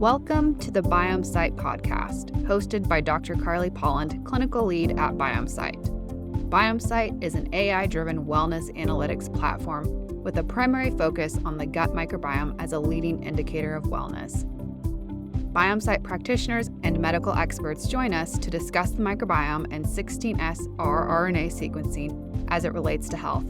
Welcome to the Biomesight podcast, hosted by Dr. Carly Polland, clinical lead at Biomesight. Biomesight is an AI-driven wellness analytics platform with a primary focus on the gut microbiome as a leading indicator of wellness. Biomesight practitioners and medical experts join us to discuss the microbiome and 16S rRNA sequencing as it relates to health.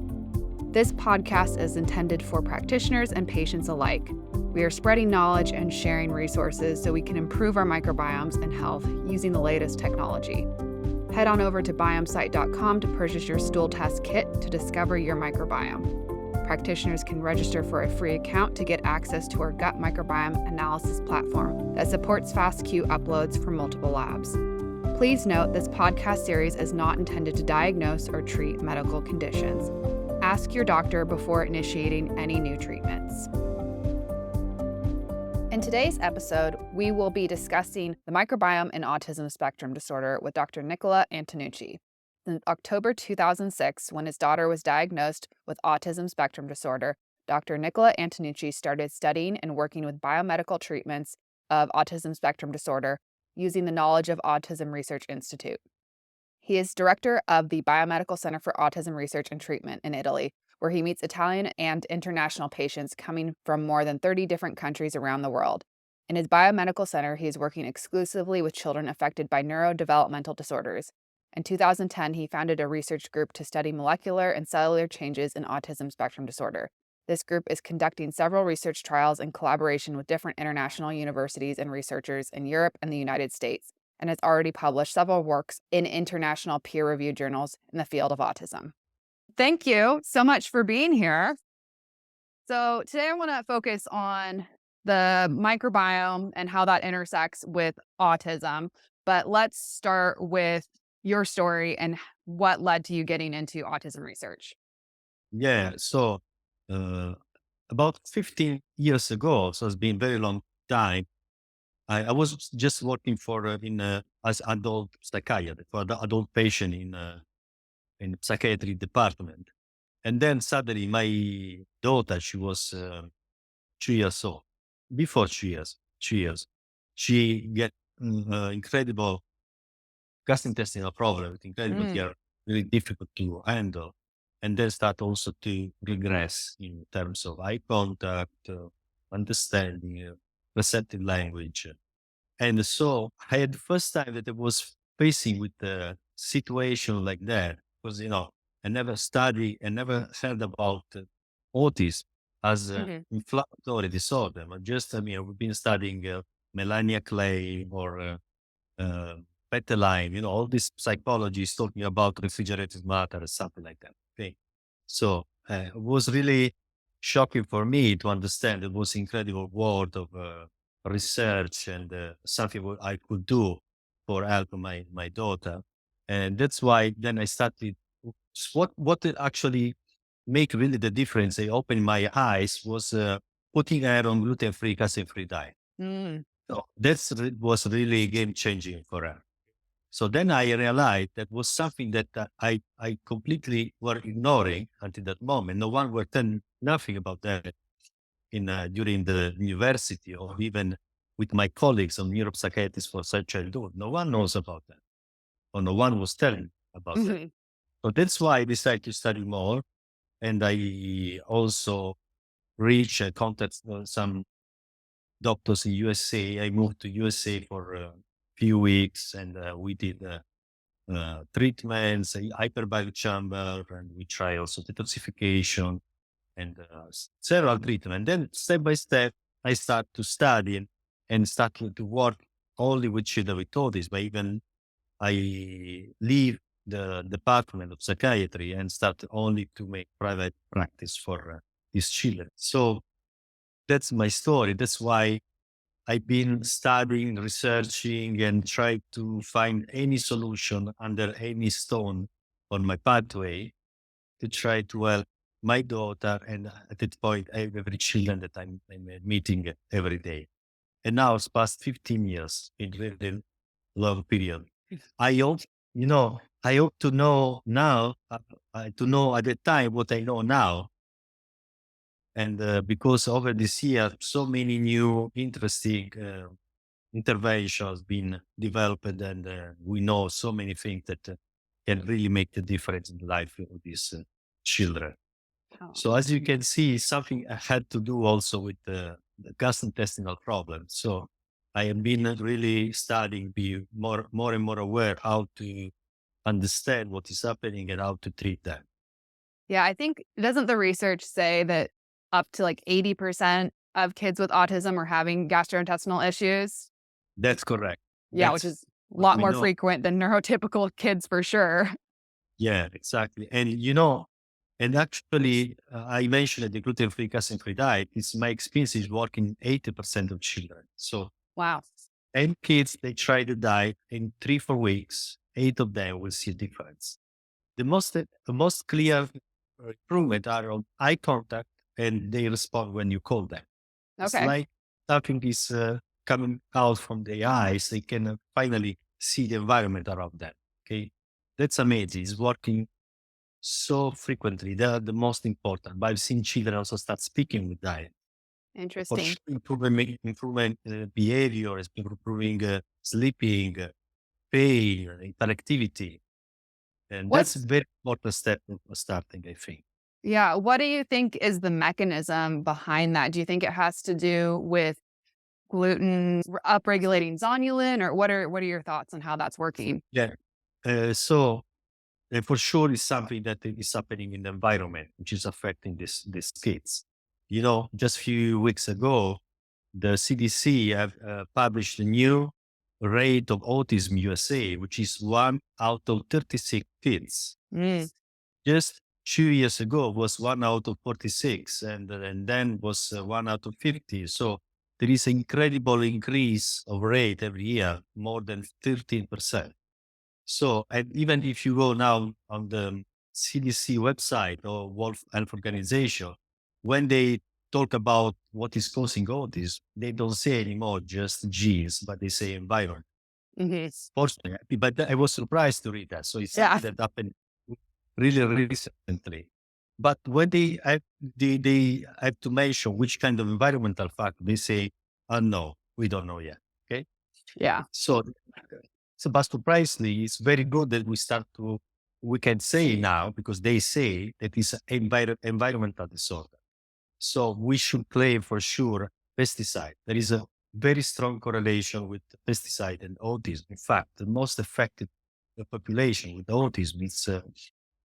This podcast is intended for practitioners and patients alike. We are spreading knowledge and sharing resources so we can improve our microbiomes and health using the latest technology. Head on over to biomesight.com to purchase your stool test kit to discover your microbiome. Practitioners can register for a free account to get access to our gut microbiome analysis platform that supports FastQ uploads from multiple labs. Please note this podcast series is not intended to diagnose or treat medical conditions. Ask your doctor before initiating any new treatments. In today's episode, we will be discussing the microbiome and autism spectrum disorder with Dr. Nicola Antonucci. In October 2006, when his daughter was diagnosed with autism spectrum disorder, Dr. Nicola Antonucci started studying and working with biomedical treatments of autism spectrum disorder using the knowledge of Autism Research Institute. He is director of the Biomedical Center for Autism Research and Treatment in Italy, where he meets Italian and international patients coming from more than 30 different countries around the world. In his biomedical center, he is working exclusively with children affected by neurodevelopmental disorders. In 2010, he founded a research group to study molecular and cellular changes in autism spectrum disorder. This group is conducting several research trials in collaboration with different international universities and researchers in Europe and the United States, and has already published several works in international peer-reviewed journals in the field of autism. Thank you so much for being here. So today I want to focus on the microbiome and how that intersects with autism. But let's start with your story and what led to you getting into autism research. Yeah, so about 15 years ago, so it's been a very long time. I was just working for as adult psychiatrist for the adult patient in psychiatry department, and then suddenly my daughter, she was 2 years old. Before 2 years, she get incredible gastrointestinal problem, incredible here, really difficult to handle. And then start also to regress in terms of eye contact, understanding, receptive language. And so I had the first time that I was facing with a situation like that, because, I never studied and never heard about autism as an inflammatory disorder. But just, we've been studying Melania Clay or uh, Peteline, all this psychology is talking about refrigerated matter or something like that. Okay. So it was really shocking for me to understand it was incredible world of research and something what I could do for help my daughter. And that's why then I started what it actually make really the difference. I opened my eyes was putting her on gluten-free, casein-free diet. So was really game changing for her. So then I realized that was something that I completely were ignoring until that moment. No one were telling nothing about that in during the university or even with my colleagues on neuropsychiatrists for such childhood. No one knows about that, or no one was telling about that. So that's why I decided to study more, and I also reached contact some doctors in USA. I moved to USA for a few weeks, and we did treatments, a hyperbaric chamber, and we try also detoxification and several treatments. Then step by step, I start to study and start to work only with children with autism. But even I leave the department of psychiatry and start only to make private practice for these children. So that's my story. That's why I've been studying, researching, and trying to find any solution under any stone on my pathway to try to help my daughter and at that point every children that I'm meeting every day. And now it's past 15 years in really long period. I hope, I hope to know now, to know at the time what I know now. And because over this year, so many new interesting interventions been developed, and we know so many things that can really make the difference in the life of these children. Oh, So as you can see, something I had to do also with the gastrointestinal problem. So I have been really studying, be more and more aware how to understand what is happening and how to treat them. yeah. I think doesn't the research say that up to like 80% of kids with autism are having gastrointestinal issues? That's correct. Yeah, which That's is a what lot we more know. frequent than neurotypical kids for sure. Yeah, exactly. And and actually, I mentioned the gluten-free, casein-free diet. It's my experience is working 80% of children. So Wow. 10 kids, they try the diet in 3, 4 weeks. 8 of them will see a difference. The most clear improvement are on eye contact, and they respond when you call them. It's Okay. like something is coming out from the eyes. They can finally see the environment around them. Okay. That's amazing. It's working so frequently. They are the most important. But I've seen children also start speaking with diet. For Interesting. sure, improvement behavior, is improving sleeping, pain, interactivity. And What that's a very important step of starting, I think. Yeah, what do you think is the mechanism behind that? Do you think it has to do with gluten upregulating zonulin, or what are your thoughts on how that's working? Yeah. So for sure, it's something that is happening in the environment, which is affecting these kids. Just a few weeks ago, the CDC have published a new rate of autism USA, which is 1 out of 36 kids. Mm, Just 2 years ago was 1 out of 46, and then was 1 out of 50. So there is an incredible increase of rate every year, more than 13%. So, and even if you go now on the CDC website or World Health Organization, when they talk about what is causing autism, they don't say anymore just genes, but they say environment. mhm. Fortunately, but I was surprised to read that. So it's Yeah, something that happened really recently. But when they have to mention which kind of environmental factor, they say, "Oh no, we don't know yet." Okay, yeah, so but surprisingly, it's very good that we can say now because they say that it's an environmental disorder. So we should claim for sure pesticide. There is a very strong correlation with pesticide and autism. In fact, the most affected population with autism is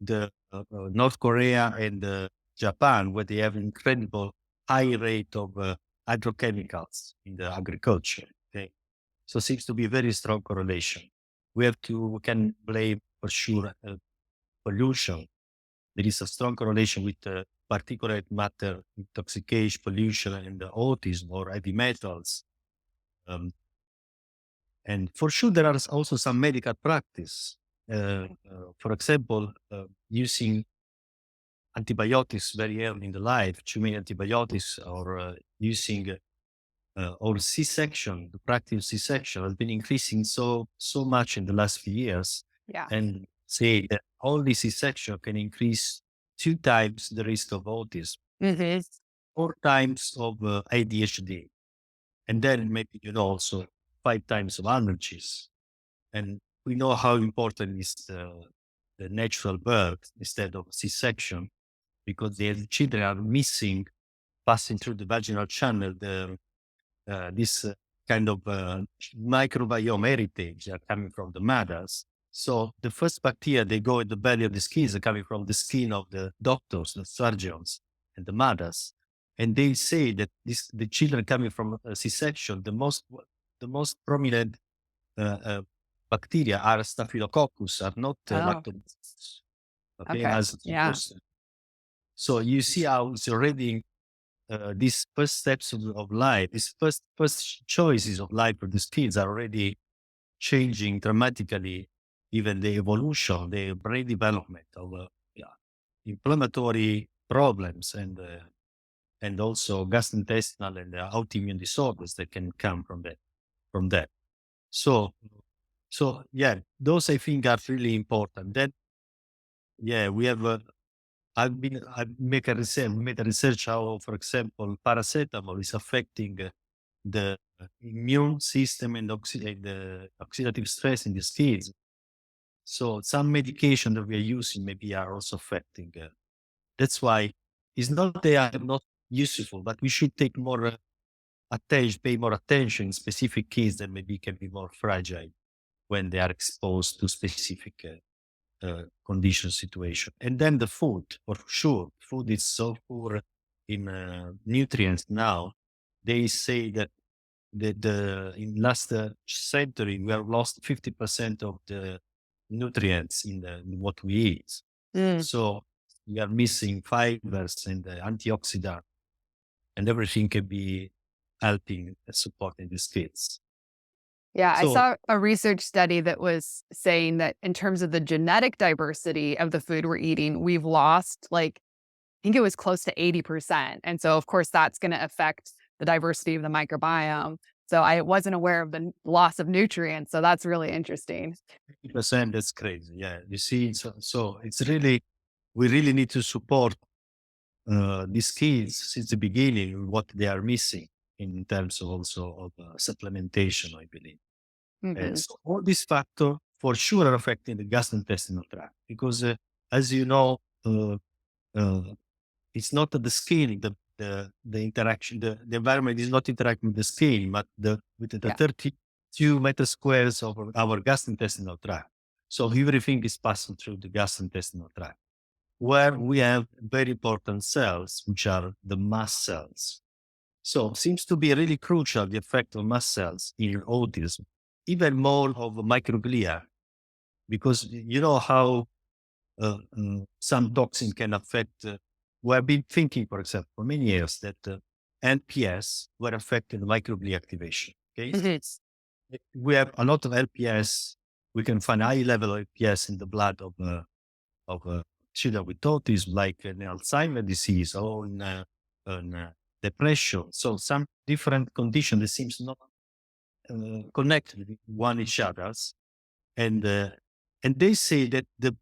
the North Korea and Japan, where they have incredible high rate of agrochemicals in the agriculture. Okay, so seems to be a very strong correlation. We can blame for sure pollution. There is a strong correlation with particulate matter intoxication, pollution, and the autism or heavy metals. Um, and for sure, there are also some medical practice. For example, using antibiotics very early in the life, too many antibiotics, or using or C-section, the practice of C-section has been increasing so much in the last few years, yeah. and say that only C-section can increase 2 times the risk of autism, Hmm. 4 times of ADHD, and then maybe also 5 times of allergies. And we know how important is the natural birth instead of C-section because the children are missing passing through the vaginal channel this kind of microbiome heritage are coming from the mothers. So the first bacteria they go in the belly of the skin are coming from the skin of the doctors, the surgeons, and the mothers. And they say that the children coming from a C-section, the most prominent uh, uh, bacteria are Staphylococcus, are not Oh, lactobacillus, okay, okay. as Yeah. supposed. So you see how it's already these first steps of life, these first choices of life for these kids are already changing dramatically, even the evolution, the brain development of yeah, inflammatory problems and also gastrointestinal and autoimmune disorders that can come from that. So yeah, those I think are really important. Then yeah, we have I made a research how, for example, paracetamol is affecting the immune system and the oxidative stress in these kids. So some medication that we are using maybe are also affecting. That's why it's not they are not useful, but we should take more attention, pay more attention in specific kids that maybe can be more fragile when they are exposed to specific condition situation. And then the food, for sure, food is so poor in nutrients now. They say that the in last century we have lost 50% of the nutrients in what we eat. Mm. So we are missing fibers and antioxidant, and everything can be helping and supporting these kids. Yeah, I So saw a research study that was saying that in terms of the genetic diversity of the food we're eating, we've lost like, I think it was close to 80%. And so, of course, that's going to affect the diversity of the microbiome. So I wasn't aware of the loss of nutrients. So that's really interesting. 50%, that's crazy. Yeah, you see, so it's really, we really need to support these kids since the beginning, what they are missing in terms of also of supplementation, I believe. Hmm. So all these factors for sure are affecting the gastrointestinal tract because, as you know, uh, it's not the skin, the interaction, the environment is not interacting with the skin, but with the Yeah. 32 meter squares of our gastrointestinal tract. So everything is passing through the gastrointestinal tract, where we have very important cells, which are the mast cells. So seems to be really crucial the effect of mast cells in autism, even more of microglia, because you know how some toxin can affect. We have been thinking, for example, for many years that LPS were affecting microglia activation. Okay, Hmm. we have a lot of LPS. We can find high level of LPS in the blood of children with autism, like in Alzheimer's disease or in depression. So some different conditions that seems not connected with one each others, and uh, and they say that the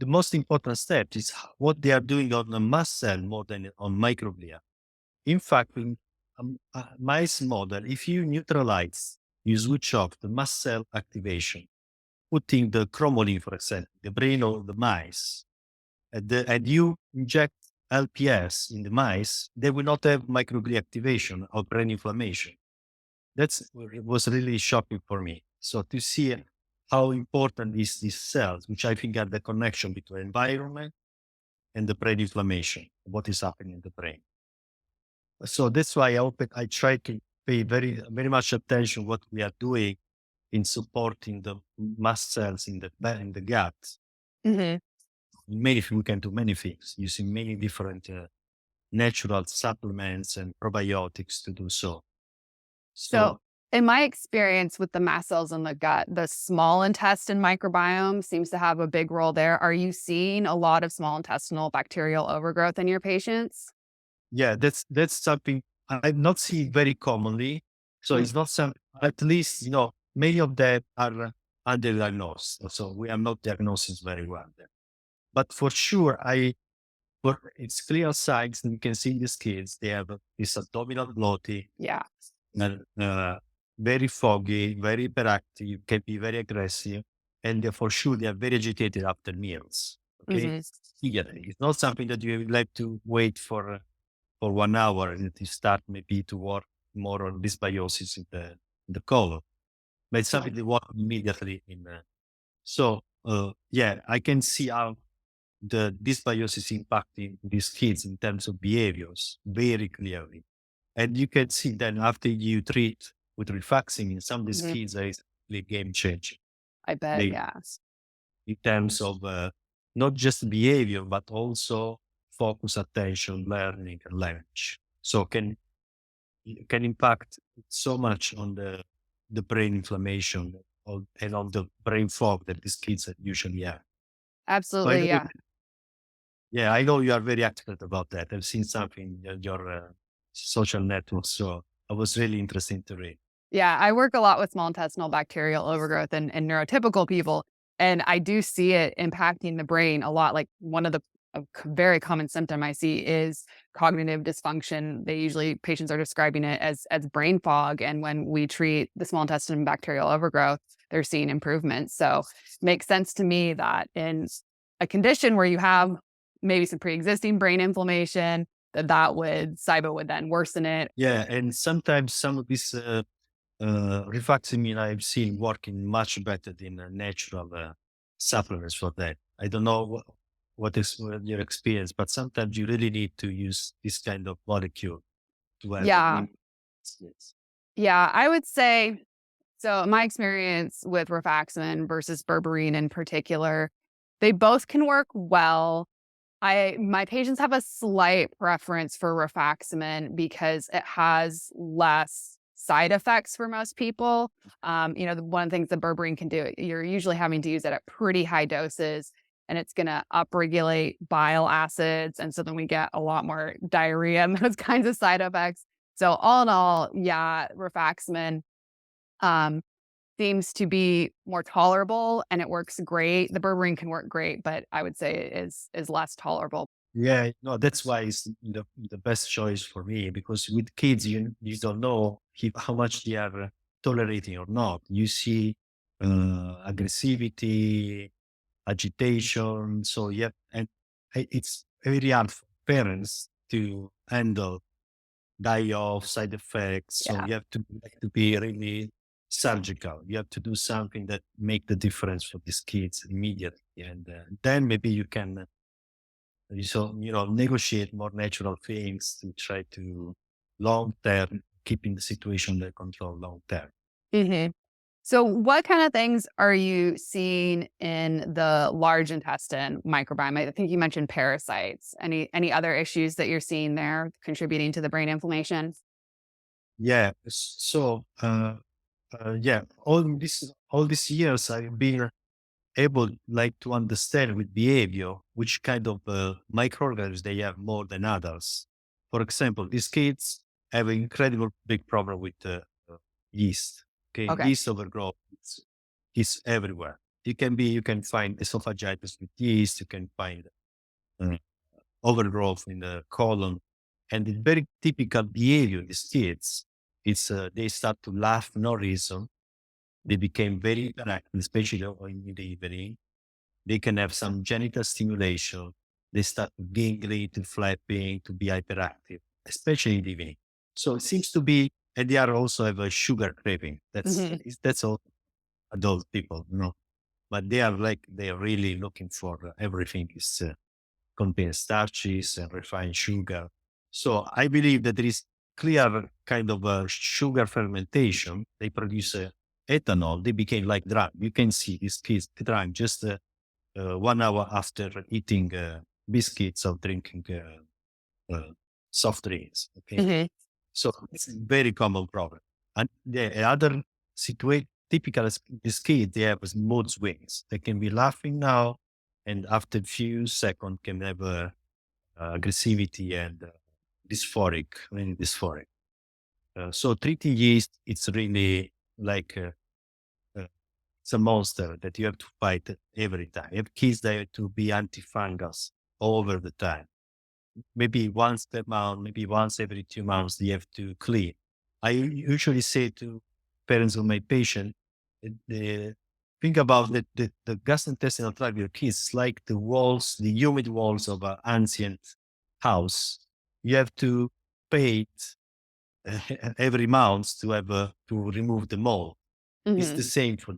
most important step is what they are doing on the mast cell more than on microglia. In fact, in a mice model, if you neutralize, you switch off the mast cell activation, putting the chromoline, for example, the brain of the mice, and you inject LPS in the mice, they will not have microglia activation or brain inflammation. It was really shocking for me. So to see how important is these cells, which I think are the connection between environment and the brain inflammation, what is happening in the brain. So that's why I try to pay very much attention what we are doing in supporting the mast cells in the gut. Hmm. We can do many things using many different natural supplements and probiotics to do so. So, So in my experience with the mast cells in the gut, the small intestine microbiome seems to have a big role there. Are you seeing a lot of small intestinal bacterial overgrowth in your patients? yeah, that's something I've not seen very commonly. So Mm. it's not some. At least many of them are underdiagnosed. So we are not diagnosing very well there. But for sure, it's clear signs that you can see in these kids. They have this abdominal bloating, Yeah. and, very foggy, very hyperactive, can be very aggressive, and for sure they are very agitated after meals. Okay, Hmm. yeah, it's not something that you like to wait for 1 hour and to start maybe to work more on dysbiosis in the colon. But it's something they work immediately in. Yeah, I can see how the dysbiosis impacting these kids in terms of behaviors very clearly. And you can see then after you treat with rifaximin, in some of these Hmm. kids are really game changing. I bet. They Yeah. in terms of not just behavior but also focus, attention, learning, and language. So can impact so much on the brain inflammation and on the brain fog that these kids usually have. So I Absolutely. know, Yeah. yeah, I know you are very expert about that. I've seen something in your social networks, so I was really interested to read. Yeah, I work a lot with small intestinal bacterial overgrowth and neurotypical people, and I do see it impacting the brain a lot. Like one of the very common symptom I see is cognitive dysfunction. Patients are describing it as brain fog, and when we treat the small intestine bacterial overgrowth, they're seeing improvements. So, makes sense to me that in a condition where you have maybe some pre-existing brain inflammation, SIBO would then worsen it. Yeah, and sometimes some of these rifaximin I've seen working much better than natural supplements for that. I don't know what is your experience, but sometimes you really need to use this kind of molecule to have a Yeah. new experience. Yeah, I would say so. My experience with rifaximin versus berberine in particular, they both can work well. My patients have a slight preference for rifaximin because it has less side effects for most people. One of the things that berberine can do, you're usually having to use it at pretty high doses, and it's going to upregulate bile acids, and so then we get a lot more diarrhea and those kinds of side effects. So all in all, yeah, rifaximin um, seems to be more tolerable and it works great. The berberine can work great, but I would say it is less tolerable. Yeah, no, that's why it's the best choice for me because with kids, you don't know how much they are tolerating or not. You see aggressivity, agitation. So yeah, and it's very hard for parents to handle die off side effects. So Yeah. you have to be really surgical. You have to do something that make the difference for these kids immediately, and then maybe you can negotiate more natural things to try to long term keeping the situation under control long term. Mhm. So what kind of things are you seeing in the large intestine microbiome? I think you mentioned parasites. Any other issues that you're seeing there contributing to the brain inflammation? Yeah. So yeah, all these years I've been able like to understand with behavior which kind of microorganisms they have more than others. For example, these kids have an incredible big problem with yeast. Okay, Okay. yeast overgrowth is everywhere. You can find esophagitis with yeast. You can find uh, overgrowth in the colon, and the very typical behavior of these kids is they start to laugh for no reason. They became very interactive, especially in the evening. They can have some genital stimulation. They start to giggling, to flapping, to be hyperactive, especially in the evening. So it seems to be, and they are also have a sugar craving. Mhm. That's all adult people. But they are really looking for everything is contains starches and refined sugar. So I believe that there is clear kind of sugar fermentation. They produce ethanol. They became like drunk. You can see these kids drunk just 1 hour after eating biscuits or drinking soft drinks. Okay, Mhm. so it's a very common problem. And the other situation, typical as this kid, they have mood swings. They can be laughing now, and after a few seconds can have aggressivity and really dysphoric. So treating yeast, it's really like uh, it's a monster that you have to fight every time. You have kids that have to be antifungals all over the time. Maybe once per month, maybe once every 2 months, they have to clean. I usually say to parents of my patient, think about the gastrointestinal tract of your kids is like the walls, the humid walls of an ancient house. You have to paint every month to remove the mold. It's the Mhm. same for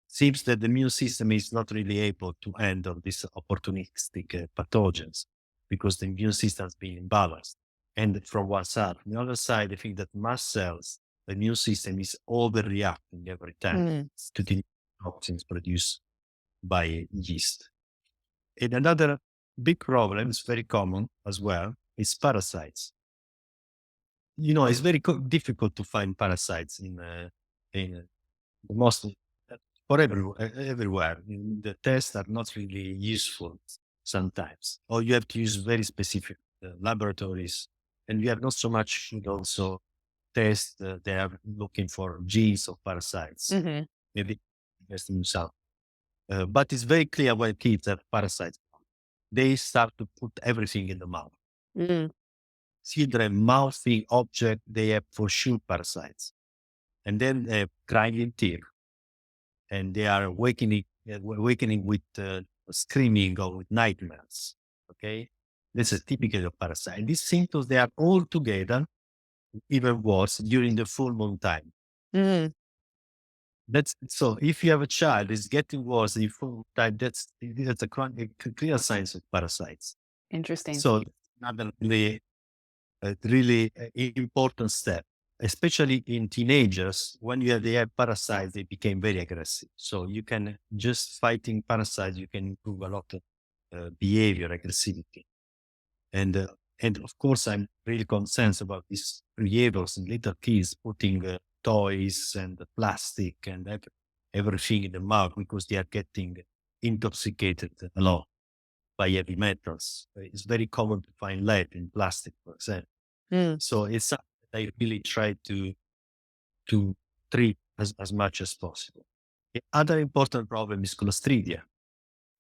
seems that the immune system is not really able to handle these opportunistic pathogens because the immune system has been imbalanced. And from one side, on the other side, I think that mast cells, the immune system is overreacting every time Mhm. to the toxins produced by yeast. And another big problem is very common as well is parasites. It's very difficult to find parasites in mostly for everywhere. The tests are not really useful sometimes, or you have to use very specific laboratories, and you have not so much also tests they are looking for genes of parasites. Mhm. Maybe testing some, but it's very clear when kids have parasites. they start to put everything in the mouth. Mm. Children mouthing object, they have for sure parasites. And then they have grinding teeth, and they are awakening with screaming or with nightmares. Okay, that's a typical of parasite. And these symptoms, they are all together, even worse during the full moon time. Mm. That's so. If you have a child, it's getting worse in full moon time. That's a clear signs of parasites. Interesting. So another really important step, especially in teenagers. When they have parasites, they became very aggressive. So you can just fighting parasites, you can improve a lot of behavior, aggressivity, and uh, and of course, I'm really concerned about these behaviors and little kids putting toys and plastic and everything in the mouth because they are getting intoxicated a lot by heavy metals. It's very common to find lead in plastic, for example. Mm. So it's something that I really try to treat as much as possible. The other important problem is Clostridia.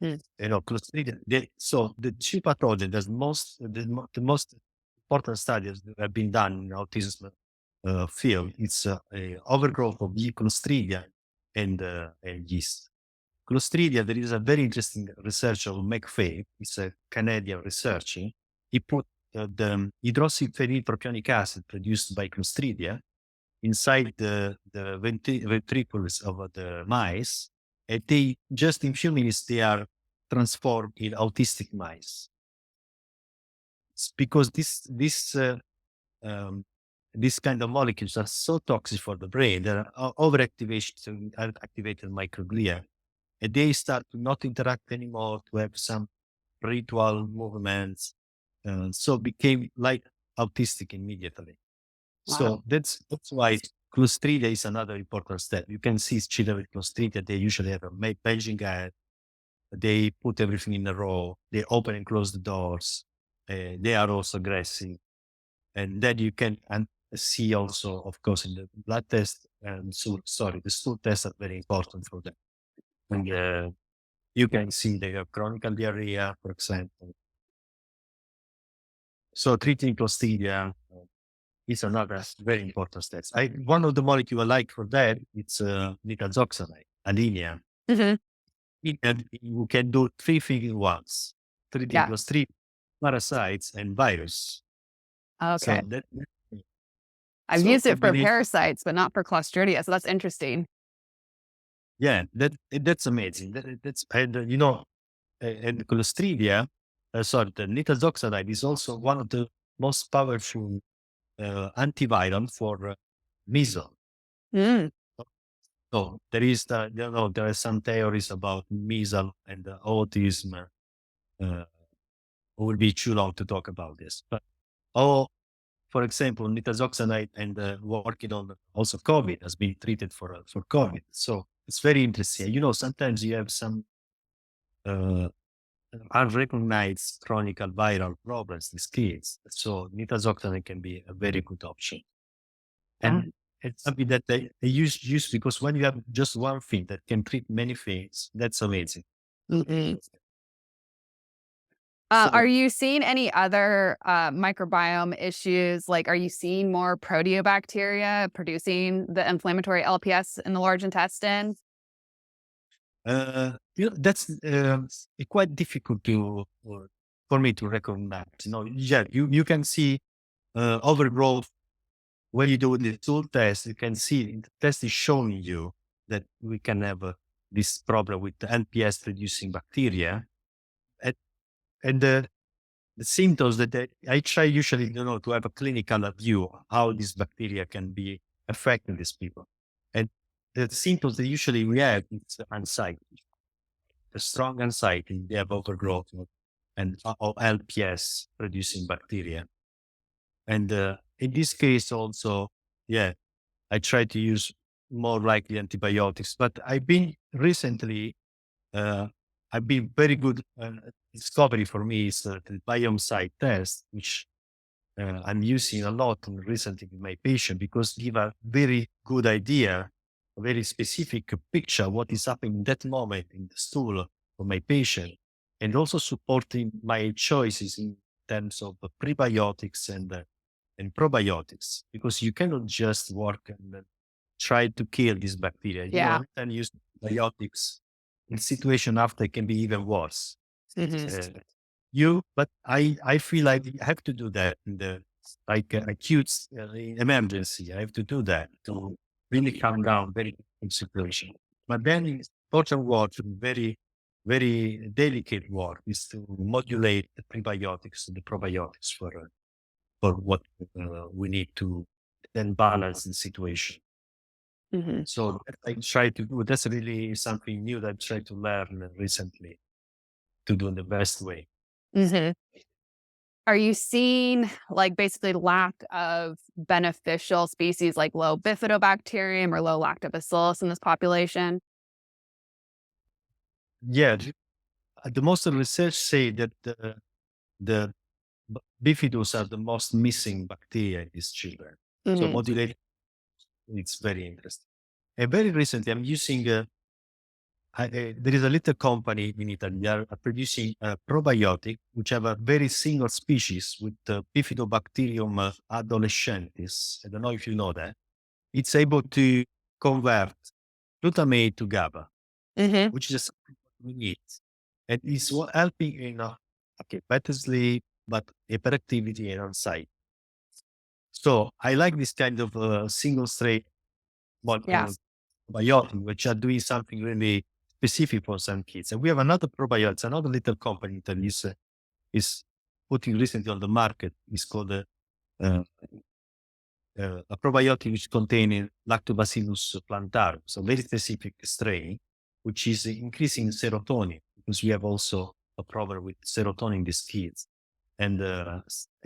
Mm. Clostridia. So the two pathogen that's the most important studies that have been done in autism field. It's a overgrowth of Clostridia and yeast. Clostridia, there is a very interesting research of McFay. It's a Canadian researcher. He put the hydroxyphenyl propionic acid produced by Clostridia inside the ventricles of the mice, and they just in few minutes they are transformed in autistic mice. It's because um, these kind of molecules are so toxic for the brain. They're overactivation, activated microglia, and they start to not interact anymore, to have some ritual movements, so became like autistic immediately. Wow. So that's why Clostridia is another important step. You can see children with Clostridia, they usually have a Beijing guide. They put everything in a row. They open and close the doors. They are also aggressive. And then you can see also, of course, in the blood test and the stool tests are very important for them. And you can see they have chronic diarrhea, for example. So treating Clostridia is another very important step. One of the molecule I like for that, it's nitazoxanide, adenine. Hmm. And you can do three things at once, treating Yeah. Clostridia, parasites, and virus. So Okay. that I've so used it for combination, parasites, but not for Clostridia. So that's interesting. yeah, that's amazing. That's and and Clostridia, sorry, the nitazoxanide is also one of the most powerful antiviral for measles. Mm. So there is there are some theories about measles and autism. Uh, it will be too long to talk about this, but oh, for example, nitazoxanide and working on also COVID has been treated for COVID. So it's very interesting. Sometimes you have some uh, unrecognized chronic viral problems in kids. So nitazoxanide can be a very good option. Wow. And it's something that they use because when you have just one thing that can treat many things, that's amazing. Mhm. Are So you seeing any other microbiome issues? Like, are you seeing more proteobacteria producing the inflammatory LPS in the large intestine? that's quite difficult for me to recognize. Yeah, you can see overgrowth when you do the stool test. You can see the test is showing you that we can have this problem with the NPS producing bacteria, and, and the symptoms I try usually, to have a clinical view how this bacteria can be affecting these people. And the symptoms that usually we have is anxiety, a strong anxiety. They have overgrowth and of LPS producing bacteria. And in this case also, yeah, I try to use more likely antibiotics. But uh, I've been very good. Discovery for me is the Biomesight test, which I'm using a lot recently with my patient because give a very good idea, a very specific picture of what is happening in that moment in the stool for my patient. and also supporting my choices in terms of prebiotics and probiotics, because you cannot just work and try to kill this bacteria. You Yeah. know, and use probiotics in situation after it can be even worse. Hmm. But I feel like I have to do that in the acute emergency. I have to do that to really calm down very difficult situation. But then it's important work, very, very delicate work is to modulate the prebiotics and the probiotics for what we need to then balance the situation. Hmm. So that I try to do. That's really something new that I tried to learn recently to do in the best way. Hmm. Are you seeing like basically lack of beneficial species like low bifidobacterium or low lactobacillus in this population? Yeah, the most of the research say that the bifidus are the most missing bacteria in these children. So Hmm. modulating it's very interesting. And very recently, I'm using there is a little company in Italy. They are producing a probiotic which have a very single species with Bifidobacterium adolescentis. I don't know if you know that. It's able to convert glutamate to GABA, Hmm. which is something we need. And it's helping in okay, better sleep, but hyperactivity and anxiety. So I like this kind of single straight Yes. probiotic, which are doing something really specific for some kids. And we have another probiotic, another little company that is putting recently on the market. It's called uh, a probiotic which contains Lactobacillus plantarum, so very specific strain, which is increasing serotonin because we have also a problem with serotonin in these kids. And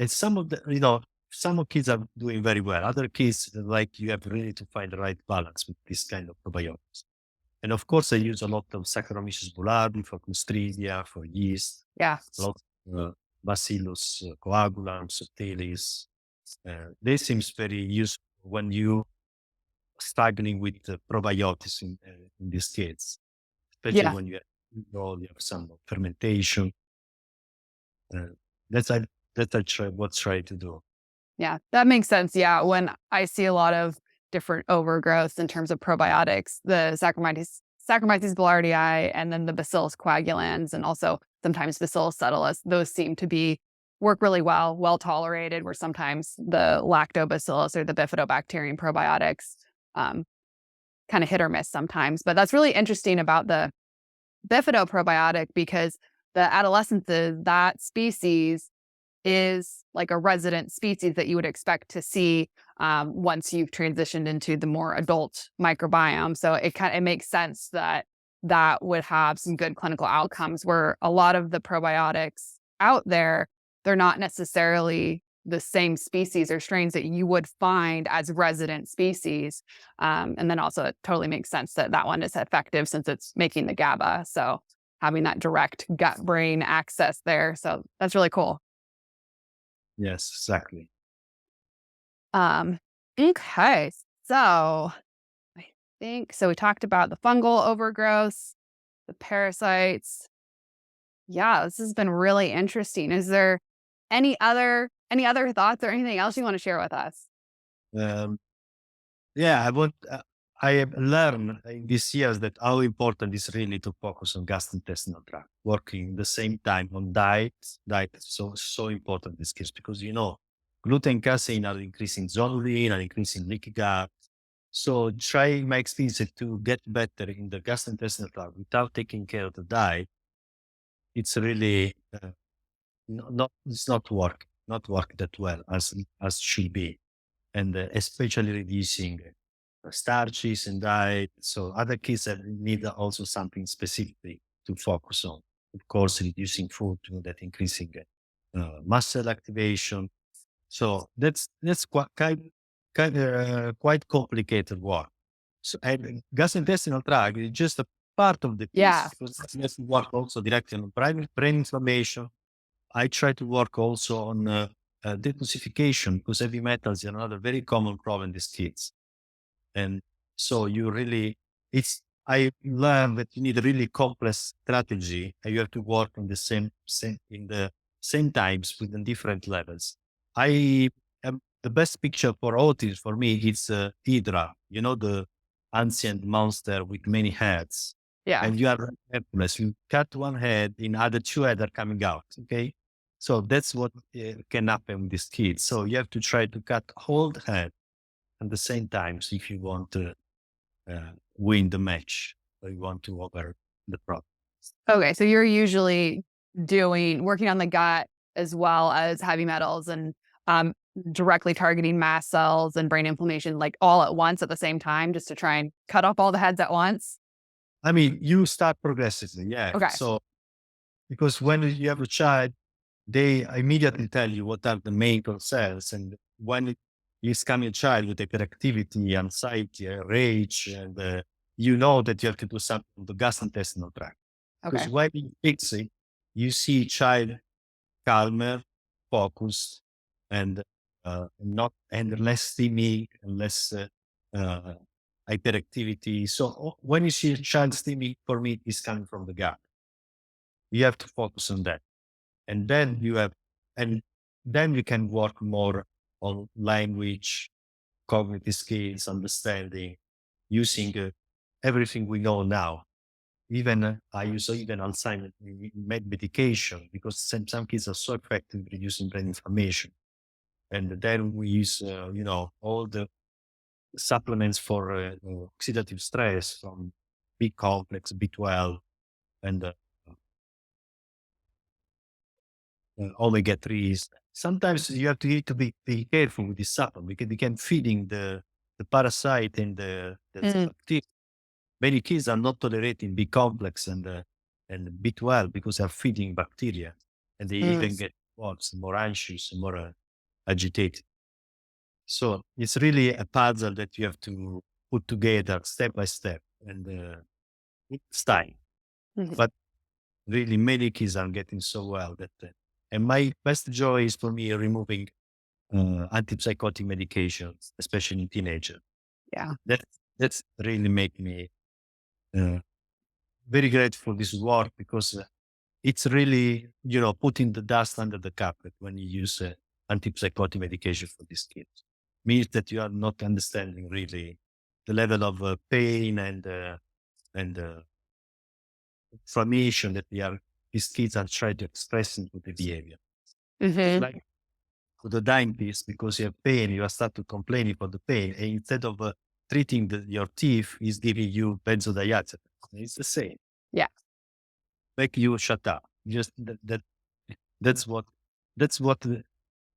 some of the, some of kids are doing very well. Other kids, like you have really to find the right balance with this kind of probiotics. And of course, I use a lot of Saccharomyces boulardii for Clostridia, for yeast, Yeah. a lot of Bacillus coagulans, subtilis. This seems very useful when you struggling with probiotics in these kids, especially Yeah. when you have some fermentation. Uh, that's I that's I try what try to do. Yeah. That makes sense. Yeah. When I see a lot of different overgrowths in terms of probiotics, the Saccharomyces boulardii and then the Bacillus coagulans and also sometimes Bacillus subtilis, those seem to be work really well tolerated, where sometimes the lactobacillus or the bifidobacterium probiotics um, kind of hit or miss sometimes. But that's really interesting about the bifidoprobiotic because the adolescences, that species is like a resident species that you would expect to see once you've transitioned into the more adult microbiome. So it makes sense that that would have some good clinical outcomes. Where a lot of the probiotics out there, they're not necessarily the same species or strains that you would find as resident species. And then also, it totally makes sense that that one is effective since it's making the GABA. So having that direct gut brain access there. So that's really cool. Yes, exactly. Um, okay. So I think so we talked about the fungal overgrowth, the parasites. Yeah, this has been really interesting. Is there any other thoughts or anything else you want to share with us? Um, yeah, I have learned in these years that how important is really to focus on gastrointestinal tract, working the same time on diet. Diet is so important in this case because gluten, casein are increasing zonulin and increasing leaky gut. So try my experience to get better in the gastrointestinal tract without taking care of the diet. It's really not it's not work that well as should be, and especially reducing starches and diet. So other kids that need also something specifically to focus on. Of course, reducing food that increasing muscle activation. So that's quite complicated work. So and gastrointestinal tract is just a part of the piece Yeah. because it has to work also directly on brain inflammation. I try to work also on detoxification because heavy metals are another very common problem in these kids. And so you really, it's I learned that you need a really complex strategy and you have to work on the in the same times with the different levels. I am the best picture for autism for me is Hydra, you know, the ancient monster with many heads. Yeah. And you are helpless. You cut one head, in other two heads are coming out. Okay. So that's what can happen with this kid. So you have to try to cut whole head at the same time if you want to win the match. So you want to over the problem. Okay, so you're usually working on the gut as well as heavy metals and um, directly targeting mast cells and brain inflammation, like all at once at the same time, just to try and cut off all the heads at once. I mean, you start progressively, yeah. Okay. So because when you have a child, they immediately tell you what are the main concerns, and when it is coming a child with hyperactivity, anxiety, rage, and you know that you have to do something on the gastrointestinal tract. Because Okay. when you fix it, you see child calmer, focused, and not and less steamy and less uh, hyperactivity. So when you see a child steamy, for me, it's coming from the gut. You have to focus on that, and then and then you can work more on language, cognitive skills, understanding, using everything we know now. Even I use even Alzheimer's medication because some kids are so effective in reducing brain inflammation. And then we use, all the supplements for oxidative stress from B complex, B12, and omega 3s. Sometimes you have to need to be careful with this supplement because they can feeding the parasite and the Mm, bacteria. Many kids are not tolerating B complex and B12 because they're feeding bacteria, and they mm, even get worse, more anxious, more agitated. So it's really a puzzle that you have to put together step by step, and it's time. mhm. But really, many kids are getting so well that, and my best joy is for me removing antipsychotic medications, especially in teenagers. Yeah. That that's really make me uh, very grateful for this work because it's really, putting the dust under the carpet when you use antipsychotic medication for these kids. Means that you are not understanding really the level of pain and inflammation that these kids are trying to express into the behavior. It's Hmm. like for the dentist, because you have pain, you start to complaining for the pain, and instead of treating your teeth, he's giving you benzodiazepines. It's the same. Yeah. Make you shut up. Just that's what that's what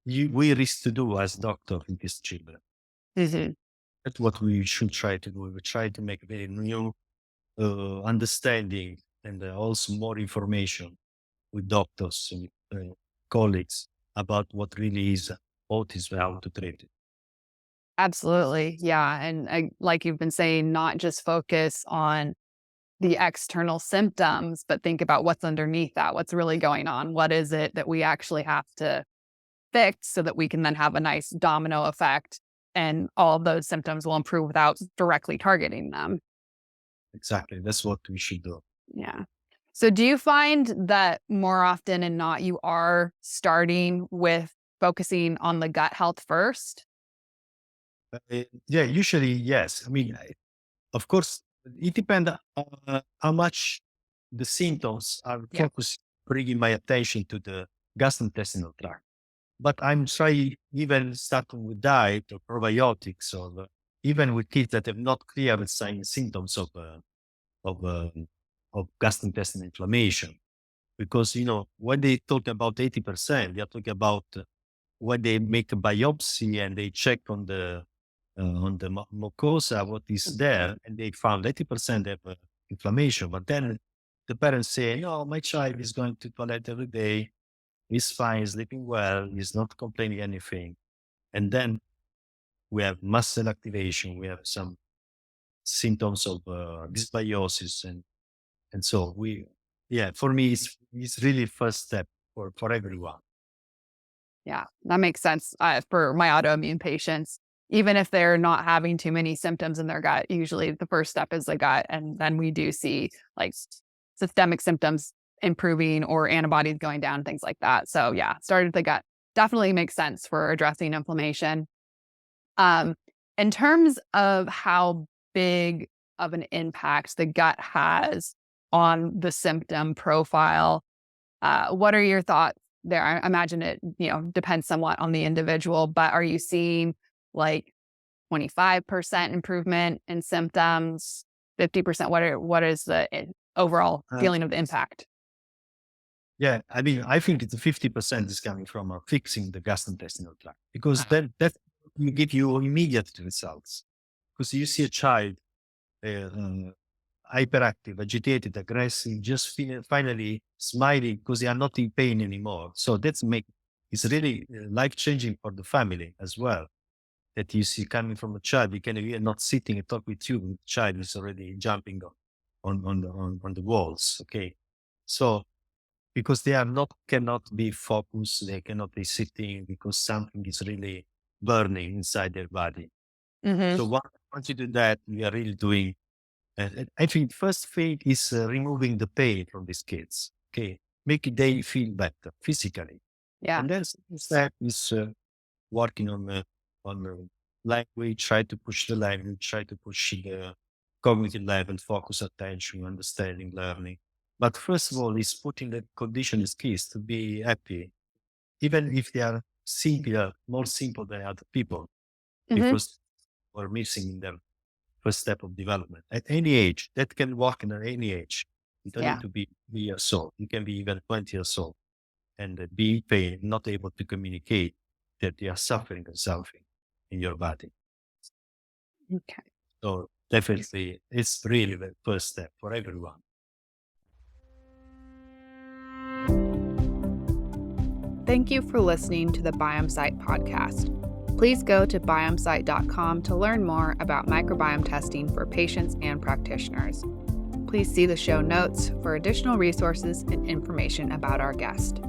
we risk to do as doctor with these children. Hmm. That's what we should try to do. We try to make very new understanding and also more information with doctors and colleagues about what really is autism, how to treat it. Absolutely. Yeah. And like you've been saying, not just focus on the external symptoms, but think about what's underneath that. What's really going on? What is it that we actually have to fix so that we can then have a nice domino effect and all of those symptoms will improve without directly targeting them? Exactly. That's what we should do. Yeah. So do you find that more often than not, you are starting with focusing on the gut health first? Yeah, usually, yes. I mean, of course, it depends how much the symptoms are Yeah. focused, bringing my attention to the gastrointestinal tract. But I'm trying even starting with diet or probiotics, or even with kids that have not clear signs symptoms of uh, of gastrointestinal inflammation. Because when they talk about 80%, they are talking about when they make a biopsy and they check on the mucosa what is there, and they found 80% have inflammation. But then the parents say, "No, my child is going to toilet every day. He's fine, sleeping well, he's not complaining anything." And then we have muscle activation, we have some symptoms of dysbiosis, and so yeah, for me, it's really first step for everyone. Yeah, that makes sense for my autoimmune patients. even if they're not having too many symptoms in their gut, usually the first step is the gut. And then we do see like systemic symptoms improving or antibodies going down, things like that. So yeah, started the gut definitely makes sense for addressing inflammation. Um, in terms of how big of an impact the gut has on the symptom profile, what are your thoughts there? I imagine it, depends somewhat on the individual, but are you seeing like 25% improvement in symptoms, 50%? What is the overall Uh, feeling of the impact? yeah, I mean, I think it's 50% is coming from fixing the gastrointestinal tract because then that will give you immediate results. Because you see a child uh, hyperactive, agitated, aggressive, just finally smiling because they are not in pain anymore. So it's really life changing for the family as well. That you see coming from a child, you can even not sitting and talk with you, the child is already jumping on the walls. Okay, so because they are not cannot be focused, they cannot be sitting because something is really burning inside their body. Hmm. So once you do that, we are really doing and I think first thing is removing the pain from these kids. Okay, make they feel better physically, Yeah. and then second step is working on language. Try to push the language. Try to push the cognitive level, focus, attention, understanding, learning. But first of all, is putting the condition is keys to be happy, even if they are simpler, more simple than other people, Hmm. because we're missing in them first step of development at any age. That can work in any age. You don't need Yeah. to be years old. You can be even 20 years old and be in pain, not able to communicate that you are suffering or something in your body. Okay. So definitely, it's really the first step for everyone. Thank you for listening to the Biomesight podcast. Please go to biomesight.com to learn more about microbiome testing for patients and practitioners. Please see the show notes for additional resources and information about our guest.